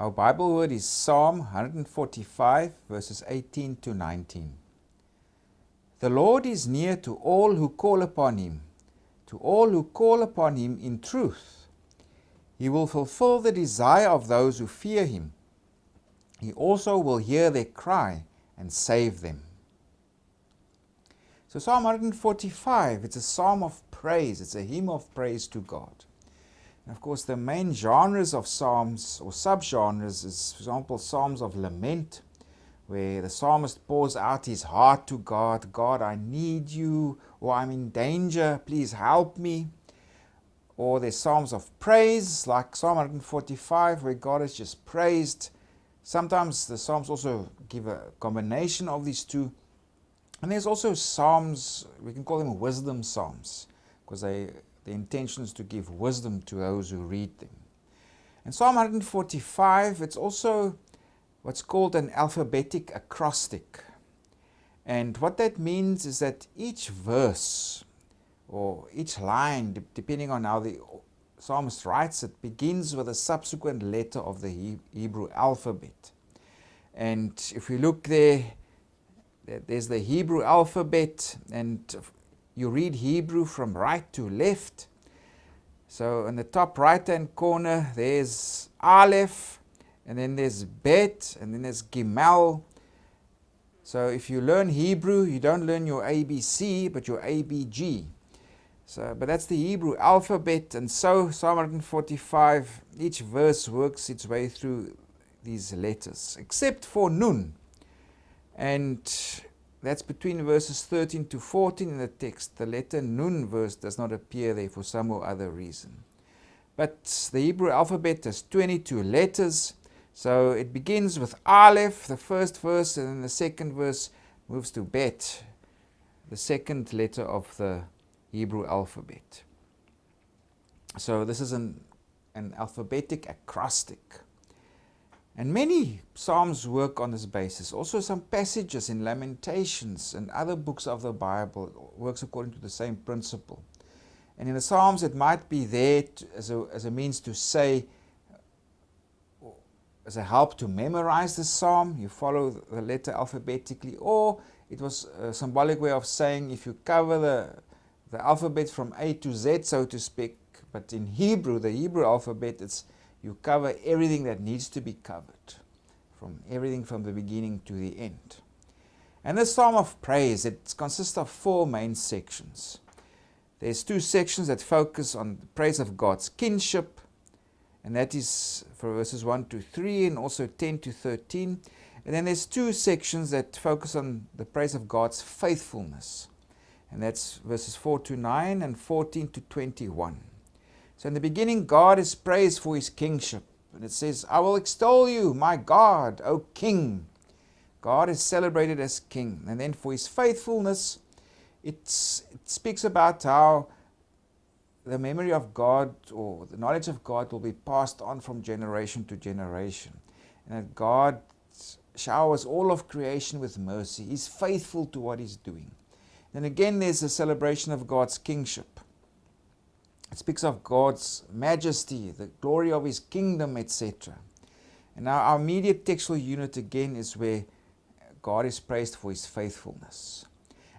Our Bible word is Psalm 145, verses 18 to 19. The Lord is near to all who call upon Him, to all who call upon Him in truth. He will fulfill the desire of those who fear Him. He also will hear their cry and save them. So Psalm 145, it's a psalm of praise. It's a hymn of praise to God. And of course, the main genres of psalms or subgenres is, for example, psalms of lament, where the psalmist pours out his heart to God. God, I need you, or I'm in danger, please help me. Or there's psalms of praise, like Psalm 145, where God is just praised. Sometimes the psalms also give a combination of these two. And there's also psalms, we can call them wisdom psalms, because the intention is to give wisdom to those who read them. In Psalm 145, it's also what's called an alphabetic acrostic. And what that means is that each verse or each line, depending on how the psalmist writes it, begins with a subsequent letter of the Hebrew alphabet. And if we look there's the Hebrew alphabet, and you read Hebrew from right to left. So in the top right hand corner there's Aleph, and then there's Bet, and then there's Gimel. So if you learn Hebrew, you don't learn your ABC, but your ABG. But that's the Hebrew alphabet, and so Psalm 145, each verse works its way through these letters, except for Nun. And that's between verses 13 to 14 in the text. The letter Nun verse does not appear there for some or other reason. But the Hebrew alphabet has 22 letters. So it begins with Aleph, the first verse, and then the second verse moves to Bet, the second letter of the Hebrew alphabet. So this is an alphabetic acrostic. And many psalms work on this basis. Also some passages in Lamentations and other books of the Bible works according to the same principle. And in the Psalms it might be there as a means to say, as a help to memorize the psalm, you follow the letter alphabetically, or it was a symbolic way of saying if you cover the alphabet from A to Z, so to speak, but in Hebrew, the Hebrew alphabet, you cover everything that needs to be covered, everything from the beginning to the end. And this psalm of praise, it consists of 4 main sections. There's 2 sections that focus on the praise of God's kinship, and that is for verses 1 to 3 and also 10 to 13. And then there's 2 sections that focus on the praise of God's faithfulness, and that's verses 4 to 9 and 14 to 21. So in the beginning, God is praised for His kingship. And it says, I will extol you, my God, O King. God is celebrated as King. And then for His faithfulness, it speaks about how the memory of God or the knowledge of God will be passed on from generation to generation. And that God showers all of creation with mercy. He's faithful to what He's doing. Then again, there's a celebration of God's kingship. It speaks of God's majesty, the glory of His kingdom, etc. And now our immediate textual unit again is where God is praised for His faithfulness.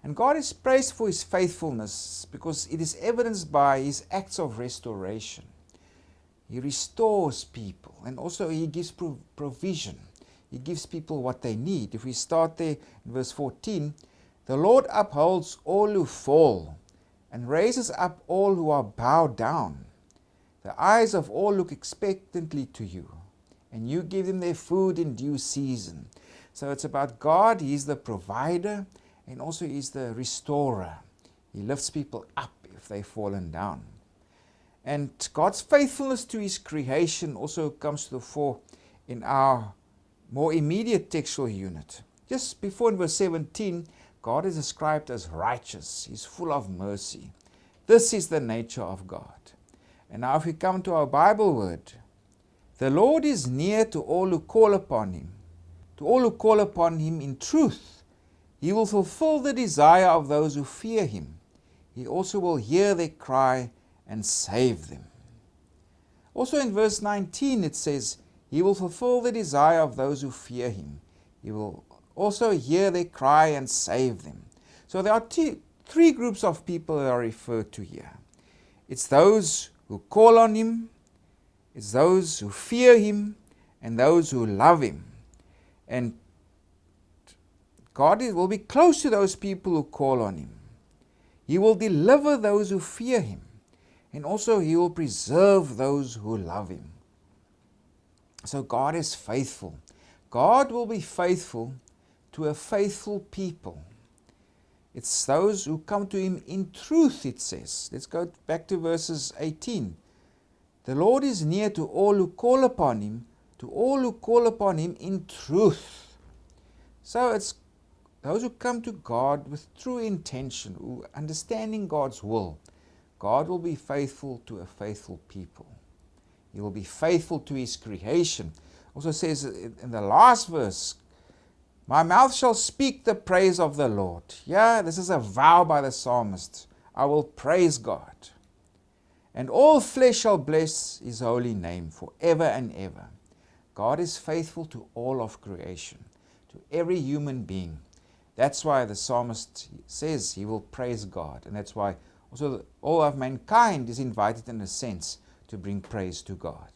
And God is praised for His faithfulness because it is evidenced by His acts of restoration. He restores people, and also He gives provision. He gives people what they need. If we start there in verse 14, the Lord upholds all who fall, and raises up all who are bowed down. The eyes of all look expectantly to you, and you give them their food in due season. So it's about God. He's the provider, and also He's the restorer. He lifts people up if they've fallen down. And God's faithfulness to His creation also comes to the fore in our more immediate textual unit. Just before in verse 17, God is described as righteous. He's full of mercy. This is the nature of God. And now if we come to our Bible word, the Lord is near to all who call upon Him. To all who call upon Him in truth. He will fulfill the desire of those who fear Him. He also will hear their cry and save them. Also in verse 19 it says, He will fulfill the desire of those who fear him. He will also hear their cry and save them. So there are three groups of people that are referred to here. It's those who call on him, it's those who fear him, and those who love him. And God will be close to those people who call on him. He will deliver those who fear him, and also he will preserve those who love him. So God is faithful. God will be faithful to a faithful people. It's those who come to him in truth, it says. Let's go back to verses 18. The Lord is near to all who call upon him, to all who call upon him in truth. So it's those who come to God with true intention, who understanding God's will. God will be faithful to a faithful people. He will be faithful to his creation. Also says in the last verse, my mouth shall speak the praise of the Lord. Yeah, this is a vow by the psalmist. I will praise God. And all flesh shall bless his holy name forever and ever. God is faithful to all of creation, to every human being. That's why the psalmist says he will praise God. And that's why also all of mankind is invited in a sense to bring praise to God.